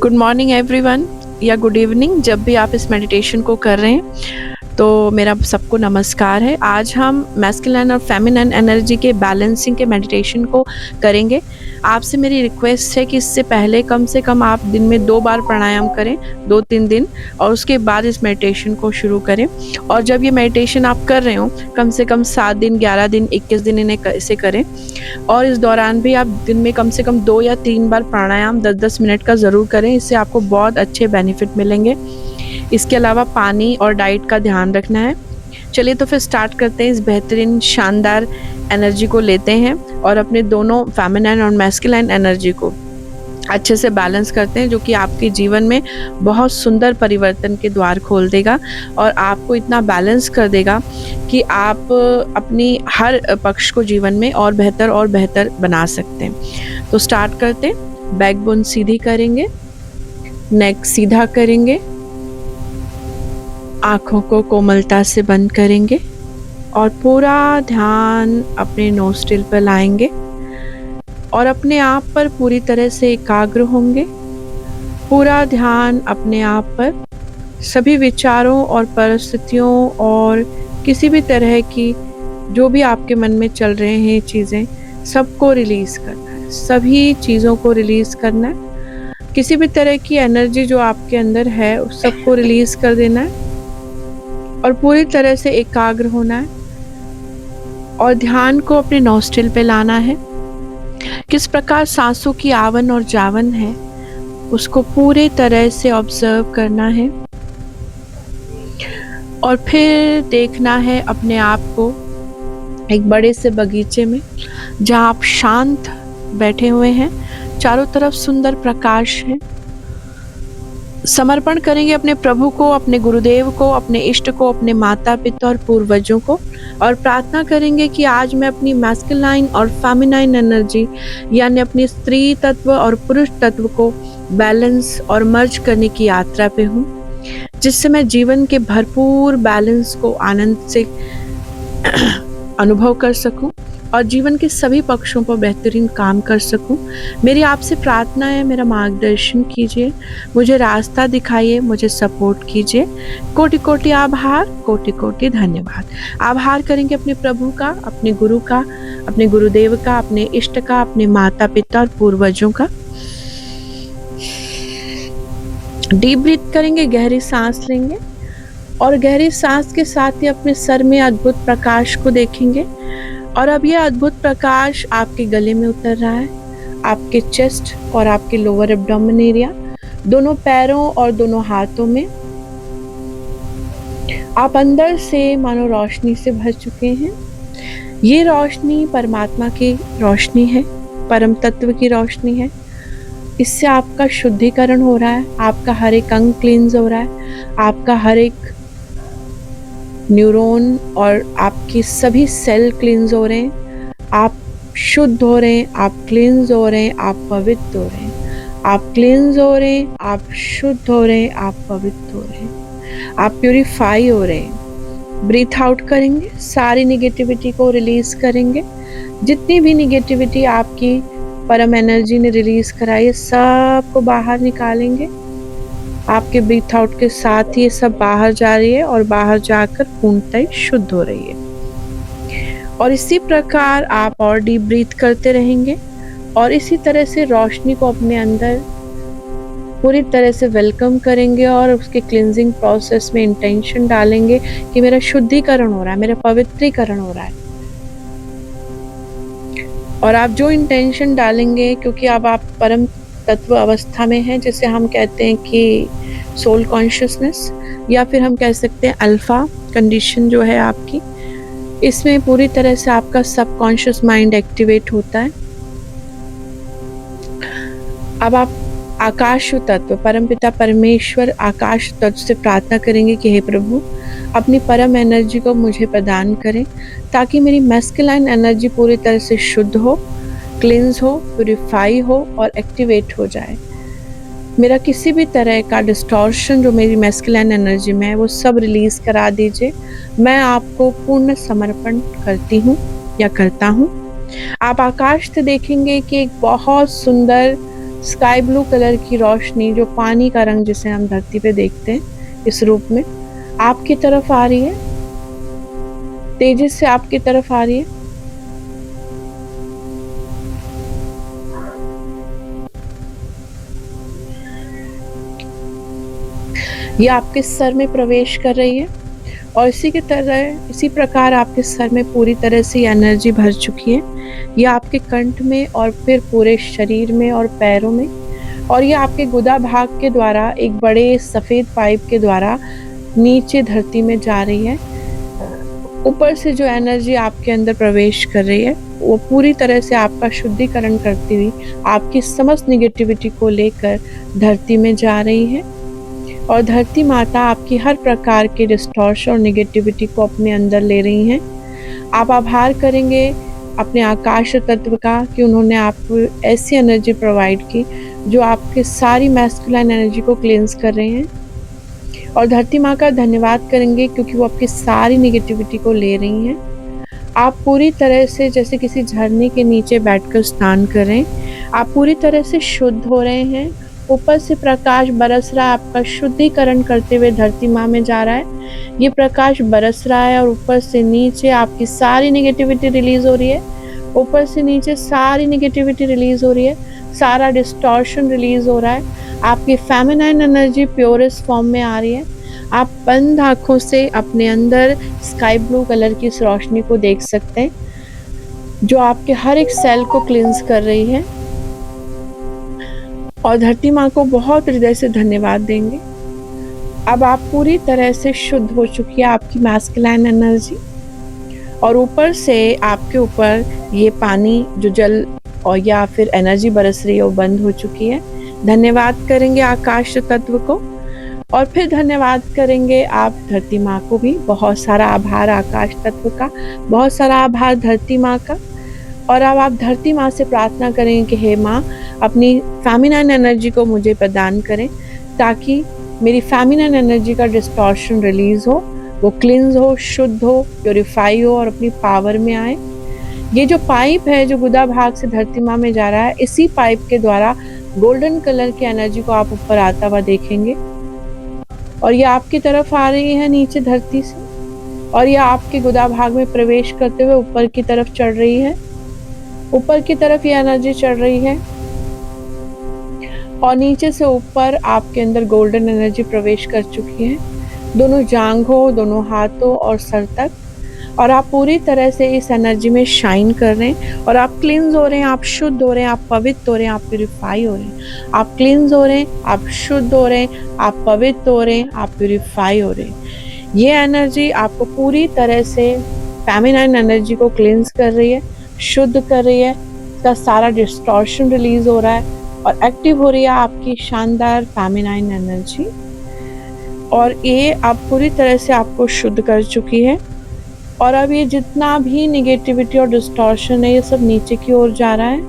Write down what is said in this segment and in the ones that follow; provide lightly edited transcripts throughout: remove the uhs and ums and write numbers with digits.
Good morning everyone या good evening, जब भी आप इस मेडिटेशन को कर रहे हैं तो मेरा सबको नमस्कार है। आज हम मैस्कुलिन और फेमिनिन एनर्जी के बैलेंसिंग के मेडिटेशन को करेंगे। आपसे मेरी रिक्वेस्ट है कि इससे पहले कम से कम आप दिन में 2 बार प्राणायाम करें, 2-3 दिन, और उसके बाद इस मेडिटेशन को शुरू करें। और जब ये मेडिटेशन आप कर रहे हो, कम से कम 7 दिन, 11 दिन, 21 दिन इसे करें। और इस दौरान भी आप दिन में कम से कम 2 या 3 बार प्राणायाम 10-10 मिनट का ज़रूर करें। इससे आपको बहुत अच्छे बेनिफिट मिलेंगे। इसके अलावा पानी और डाइट का ध्यान रखना है। चलिए तो फिर स्टार्ट करते हैं। इस बेहतरीन शानदार एनर्जी को लेते हैं और अपने दोनों फेमिनिन और मैस्कुलिन एनर्जी को अच्छे से बैलेंस करते हैं, जो कि आपके जीवन में बहुत सुंदर परिवर्तन के द्वार खोल देगा और आपको इतना बैलेंस कर देगा कि आप अपनी हर पक्ष को जीवन में और बेहतर बना सकते हैं। तो स्टार्ट करते हैं। बैकबोन सीधी करेंगे, नेक सीधा करेंगे, आँखों को कोमलता से बंद करेंगे और पूरा ध्यान अपने नोस्ट्रिल पर लाएंगे और अपने आप पर पूरी तरह से एकाग्र होंगे। पूरा ध्यान अपने आप पर, सभी विचारों और परिस्थितियों और किसी भी तरह की जो भी आपके मन में चल रहे हैं चीज़ें, सबको रिलीज़ करना है। सभी चीज़ों को रिलीज़ करना है। किसी भी तरह की एनर्जी जो आपके अंदर है उस सबको रिलीज़ कर देना है और पूरी तरह से एकाग्र होना है और ध्यान को अपने नॉस्ट्रिल पे लाना है। किस प्रकार सांसों की आवन और जावन है उसको पूरे तरह से ऑब्जर्व करना है और फिर देखना है अपने आप को एक बड़े से बगीचे में, जहाँ आप शांत बैठे हुए हैं। चारों तरफ सुंदर प्रकाश है। समर्पण करेंगे अपने प्रभु को, अपने गुरुदेव को, अपने इष्ट को, अपने माता पिता और पूर्वजों को, और प्रार्थना करेंगे कि आज मैं अपनी मैस्कुलाइन और फेमिनाइन एनर्जी यानी अपनी स्त्री तत्व और पुरुष तत्व को बैलेंस और मर्ज करने की यात्रा पे हूँ, जिससे मैं जीवन के भरपूर बैलेंस को आनंद से अनुभव कर सकूं और जीवन के सभी पक्षों पर बेहतरीन काम कर सकूं। मेरी आपसे प्रार्थना है, मेरा मार्गदर्शन कीजिए, मुझे रास्ता दिखाइए, मुझे सपोर्ट कीजिए। कोटि कोटि आभार, कोटि कोटि धन्यवाद। आभार करेंगे अपने प्रभु का, अपने गुरु का, अपने गुरुदेव का, अपने इष्ट का, अपने माता पिता और पूर्वजों का। डीप ब्रीथ करेंगे, गहरी सांस लेंगे और गहरी सांस के साथ ही अपने सर में अद्भुत प्रकाश को देखेंगे। और अब यह अद्भुत प्रकाश आपके गले में उतर रहा है, आपके चेस्ट और आपके लोअर एब्डोमेन एरिया, दोनों पैरों और दोनों हाथों में। आप अंदर से मानो रोशनी से भर चुके हैं। ये रोशनी परमात्मा की रोशनी है, परम तत्व की रोशनी है। इससे आपका शुद्धिकरण हो रहा है, आपका हर एक अंग क्लींस हो रहा है, आपका हर एक न्यूरॉन और आपकी सभी सेल क्लींस हो रहे हैं। आप शुद्ध हो रहे हैं, आप क्लींस हो रहे हैं, आप पवित्र हो रहे हैं। आप क्लींस हो रहे हैं, आप शुद्ध हो रहे हैं, आप पवित्र हो रहे हैं, आप प्यूरिफाई हो रहे हैं। ब्रीथ आउट करेंगे, सारी निगेटिविटी को रिलीज करेंगे। जितनी भी निगेटिविटी आपकी परम एनर्जी ने रिलीज कराई है, सबको बाहर निकालेंगे। आपके ब्रीथ आउट के साथ ही ये सब बाहर जा रही है और बाहर जाकर पूर्णतः शुद्ध हो रही है। और इसी प्रकार आप और डीप ब्रीथ करते रहेंगे और इसी तरह से रोशनी को अपने अंदर पूरी तरह से वेलकम करेंगे और उसके क्लींजिंग प्रोसेस में इंटेंशन डालेंगे कि मेरा शुद्धिकरण हो रहा है, मेरा पवित्रीकरण हो रहा है। और आप जो इंटेंशन डालेंगे, क्योंकि अब आप परम तत्व अवस्था में है, जिसे हम कहते हैं कि सोल कॉन्शियसनेस, या फिर हम कह सकते हैं अल्फा कंडीशन जो है आपकी, इसमें पूरी तरह से आपका सबकॉन्शियस माइंड एक्टिवेट होता है। अब आप आकाश तत्व, परमपिता परमेश्वर आकाश तत्व से प्रार्थना करेंगे कि हे प्रभु, अपनी परम एनर्जी को मुझे प्रदान करें ताकि मेरी मैस्कुलाइन एनर्जी पूरी तरह से शुद्ध हो, क्लींस हो, प्यूरिफाई हो और एक्टिवेट हो जाए। मेरा किसी भी तरह का डिस्टॉर्शन जो मेरी मैस्कुलाइन एनर्जी में है वो सब रिलीज करा दीजिए। मैं आपको पूर्ण समर्पण करती हूँ या करता हूँ। आप आकाश से देखेंगे कि एक बहुत सुंदर स्काई ब्लू कलर की रोशनी, जो पानी का रंग जिसे हम धरती पे देखते हैं इस रूप में, आपकी तरफ आ रही है, तेजी से आपकी तरफ आ रही है। ये आपके सर में प्रवेश कर रही है और इसी प्रकार आपके सर में पूरी तरह से एनर्जी भर चुकी है। ये आपके कंठ में और फिर पूरे शरीर में और पैरों में, और ये आपके गुदा भाग के द्वारा एक बड़े सफ़ेद पाइप के द्वारा नीचे धरती में जा रही है। ऊपर से जो एनर्जी आपके अंदर प्रवेश कर रही है वो पूरी तरह से आपका शुद्धिकरण करती हुई आपकी समस्त निगेटिविटी को लेकर धरती में जा रही है, और धरती माता आपकी हर प्रकार के डिस्टॉर्शन और निगेटिविटी को अपने अंदर ले रही हैं। आप आभार करेंगे अपने आकाश तत्व का कि उन्होंने आपको ऐसी एनर्जी प्रोवाइड की जो आपके सारी मैस्कुलाइन एनर्जी को क्लींस कर रहे हैं, और धरती माँ का धन्यवाद करेंगे क्योंकि वो आपकी सारी निगेटिविटी को ले रही हैं। आप पूरी तरह से जैसे किसी झरने के नीचे बैठकर स्नान करें, आप पूरी तरह से शुद्ध हो रहे हैं। ऊपर से प्रकाश बरस रहा है, आपका शुद्धिकरण करते हुए धरती माँ में जा रहा है। ये प्रकाश बरस रहा है और ऊपर से नीचे आपकी सारी निगेटिविटी रिलीज हो रही है। ऊपर से नीचे सारी निगेटिविटी रिलीज हो रही है, सारा डिस्टॉर्शन रिलीज हो रहा है। आपकी फेमिनाइन एनर्जी प्योरेस्ट फॉर्म में आ रही है। आप बंद आँखों से अपने अंदर स्काई ब्लू कलर की इस रोशनी को देख सकते हैं जो आपके हर एक सेल को क्लींस कर रही है, और धरती माँ को बहुत हृदय से धन्यवाद देंगे। अब आप पूरी तरह से शुद्ध हो चुकी है आपकी मैस्कुलाइन एनर्जी, और ऊपर से आपके ऊपर ये पानी जो जल और या फिर एनर्जी बरस रही है वो बंद हो चुकी है। धन्यवाद करेंगे आकाश तत्व को, और फिर धन्यवाद करेंगे आप धरती माँ को भी। बहुत सारा आभार आकाश तत्व का, बहुत सारा आभार धरती माँ का। और अब आप धरती माँ से प्रार्थना करेंगे कि हे माँ, अपनी फेमिनाइन एनर्जी को मुझे प्रदान करें ताकि मेरी फेमिनाइन एनर्जी का डिस्टॉर्शन रिलीज हो, वो क्लींस हो, शुद्ध हो, प्योरीफाई हो और अपनी पावर में आए। ये जो पाइप है जो गुदा भाग से धरती माँ में जा रहा है, इसी पाइप के द्वारा गोल्डन कलर की एनर्जी को आप ऊपर आता हुआ देखेंगे, और ये आपकी तरफ आ रही है नीचे धरती से, और ये आपके गुदा भाग में प्रवेश करते हुए ऊपर की तरफ चढ़ रही है। ऊपर की तरफ ये एनर्जी चढ़ रही है और नीचे से ऊपर आपके अंदर गोल्डन एनर्जी प्रवेश कर चुकी है, दोनों जांघों, दोनों हाथों और सर तक। और आप पूरी तरह से इस एनर्जी में शाइन कर रहे हैं, और आप क्लींस हो रहे हैं, आप शुद्ध हो रहे हैं, आप पवित्र हो रहे हैं, आप प्यूरिफाई हो रहे हैं। आप क्लींस हो रहे हैं, आप शुद्ध हो रहे हैं, आप पवित्र हो रहे हैं, आप प्यूरिफाई हो रहे हैं। ये एनर्जी आपको पूरी तरह से फेमिनाइन एनर्जी को क्लींस कर रही है, शुद्ध कर रही है। इसका सारा डिस्टॉर्शन रिलीज हो रहा है और एक्टिव हो रही है आपकी शानदार फेमिनाइन एनर्जी, और ये अब पूरी तरह से आपको शुद्ध कर चुकी है। और अब ये जितना भी निगेटिविटी और डिस्टॉर्शन है ये सब नीचे की ओर जा रहा है,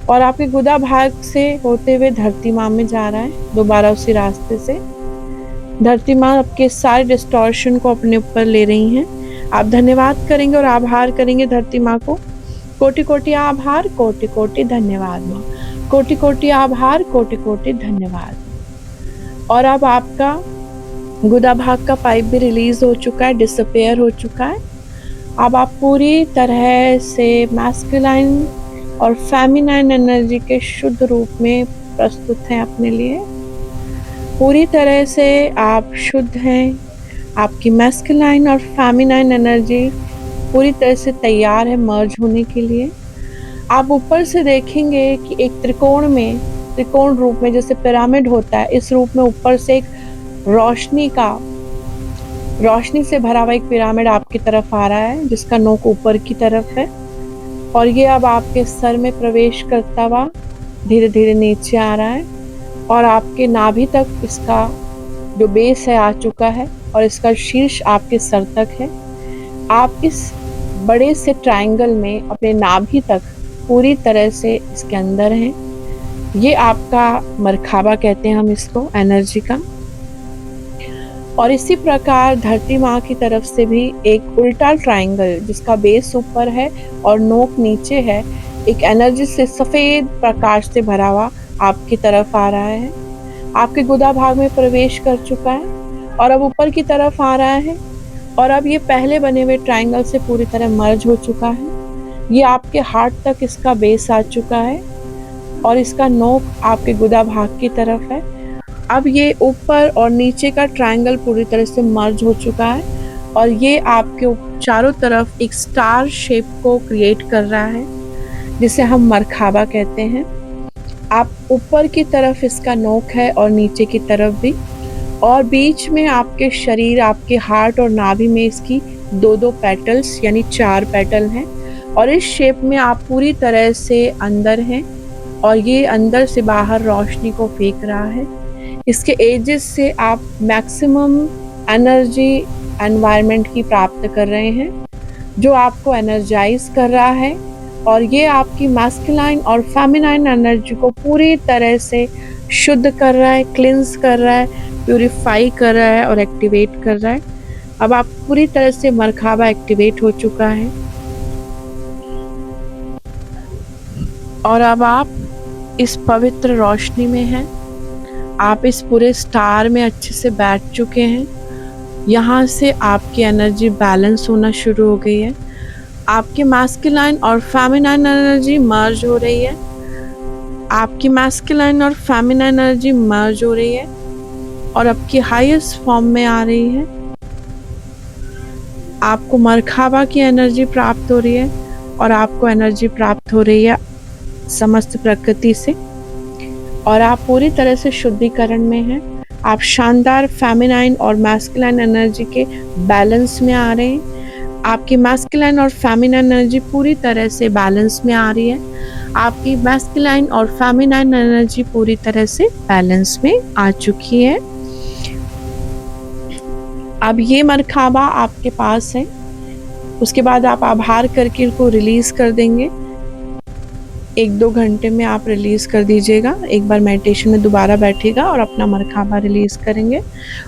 और आपके गुदा भाग से होते हुए धरती माँ में जा रहा है, दोबारा उसी रास्ते से। धरती माँ आपके सारे डिस्टॉर्शन को अपने ऊपर ले रही हैं। आप धन्यवाद करेंगे और आभार करेंगे धरती माँ को। कोटि कोटि आभार, कोटि कोटि धन्यवाद माँ, कोटि कोटि आभार, कोटि कोटि धन्यवाद। और अब आपका गुदा भाग का पाइप भी रिलीज हो चुका है, डिसअपेयर हो चुका है। अब आप पूरी तरह से मैस्कुलाइन और फेमिनाइन एनर्जी के शुद्ध रूप में प्रस्तुत हैं अपने लिए। पूरी तरह से आप शुद्ध हैं, आपकी मैस्कुलाइन और फेमिनाइन एनर्जी पूरी तरह से तैयार है मर्ज होने के लिए। आप ऊपर से देखेंगे कि एक त्रिकोण रूप में जैसे पिरामिड होता है, इस रूप में ऊपर से एक रोशनी से भरा हुआ एक पिरामिड आपकी तरफ आ रहा है जिसका नोक ऊपर की तरफ है, और ये अब आपके सर में प्रवेश करता हुआ धीरे धीरे नीचे आ रहा है, और आपके नाभि तक इसका जो बेस है आ चुका है, और इसका शीर्ष आपके सर तक है। आप इस बड़े से ट्रायंगल में अपने नाभि तक पूरी तरह से इसके अंदर हैं। ये आपका मरखाबा कहते हैं हम इसको, एनर्जी का। और इसी प्रकार धरती माँ की तरफ से भी एक उल्टा ट्रायंगल जिसका बेस ऊपर है और नोक नीचे है, एक एनर्जी से सफ़ेद प्रकाश से भरा हुआ आपकी तरफ आ रहा है, आपके गुदा भाग में प्रवेश कर चुका है और अब ऊपर की तरफ आ रहा है और अब ये पहले बने हुए ट्रायंगल से पूरी तरह मर्ज हो चुका है। ये आपके हार्ट तक इसका बेस आ चुका है और इसका नोक आपके गुदा भाग की तरफ है। अब ये ऊपर और नीचे का ट्रायंगल पूरी तरह से मर्ज हो चुका है और ये आपके चारों तरफ एक स्टार शेप को क्रिएट कर रहा है, जिसे हम मरखाबा कहते हैं। आप ऊपर की तरफ इसका नोक है और नीचे की तरफ भी, और बीच में आपके शरीर, आपके हार्ट और नाभि में इसकी दो पेटल्स यानी 4 पेटल हैं और इस शेप में आप पूरी तरह से अंदर हैं और ये अंदर से बाहर रोशनी को फेंक रहा है। इसके एजेस से आप मैक्सिमम एनर्जी एनवायरनमेंट की प्राप्त कर रहे हैं, जो आपको एनर्जाइज कर रहा है और ये आपकी मैस्कुलाइन और फेमिनाइन एनर्जी को पूरी तरह से शुद्ध कर रहा है, क्लिंस कर रहा है, प्यूरिफाई कर रहा है और एक्टिवेट कर रहा है। अब आप पूरी तरह से मरखाबा एक्टिवेट हो चुका है और अब आप इस पवित्र रोशनी में हैं। आप इस पूरे स्टार में अच्छे से बैठ चुके हैं। यहाँ से आपकी एनर्जी बैलेंस होना शुरू हो गई है। आपकी मैस्कुलाइन और फेमिनाइन एनर्जी मर्ज हो रही है। आपकी मैस्कुलाइन और फेमिनाइन एनर्जी मर्ज हो रही है और आपकी हाईएस्ट फॉर्म में आ रही है। आपको मरखाबा की एनर्जी प्राप्त हो रही है और आपको एनर्जी प्राप्त हो रही है समस्त प्रकृति से और आप पूरी तरह से शुद्धिकरण में हैं। आप शानदार फेमिनाइन और मैस्कुलाइन एनर्जी के बैलेंस में आ रहे हैं। आपकी मैस्कुलाइन और फेमिनाइन एनर्जी पूरी तरह से बैलेंस में आ रही है। आपकी मैस्कुलाइन और फेमिनाइन एनर्जी पूरी तरह से बैलेंस में आ चुकी है। अब ये मरखाबा आपके पास है। उसके बाद आप आभार करके इनको रिलीज कर देंगे। 1-2 घंटे में आप रिलीज कर दीजिएगा। एक बार मेडिटेशन में दोबारा बैठिएगा और अपना मरखाबा रिलीज करेंगे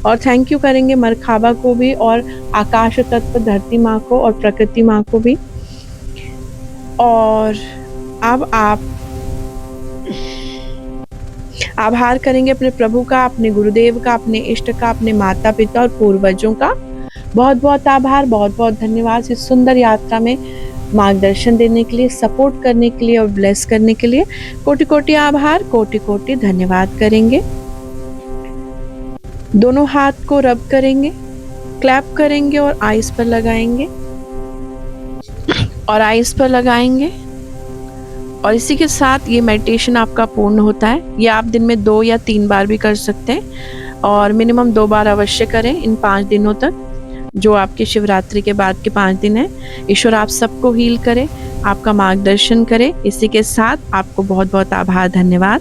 और थैंक यू करेंगे मरखाबा को भी और आकाश तत्व धरती माँ को और प्रकृति माँ को भी। और अब आप आभार करेंगे अपने प्रभु का, अपने गुरुदेव का, अपने इष्ट का, अपने माता पिता और पूर्वजों का। बहुत बहुत आभार, बहुत बहुत धन्यवाद इस सुंदर यात्रा में मार्गदर्शन देने के लिए, सपोर्ट करने के लिए और ब्लेस करने के लिए। कोटि कोटि आभार, कोटि कोटि धन्यवाद करेंगे। दोनों हाथ को रब करेंगे, क्लैप करेंगे और आइस पर लगाएंगे और आइस पर लगाएंगे और इसी के साथ ये मेडिटेशन आपका पूर्ण होता है। ये आप दिन में 2 या 3 बार भी कर सकते हैं और मिनिमम 2 बार अवश्य करें इन 5 दिनों तक, जो आपकी शिवरात्रि के बाद के 5 दिन है। ईश्वर आप सबको हील करे, आपका मार्गदर्शन करे। इसी के साथ आपको बहुत बहुत आभार, धन्यवाद।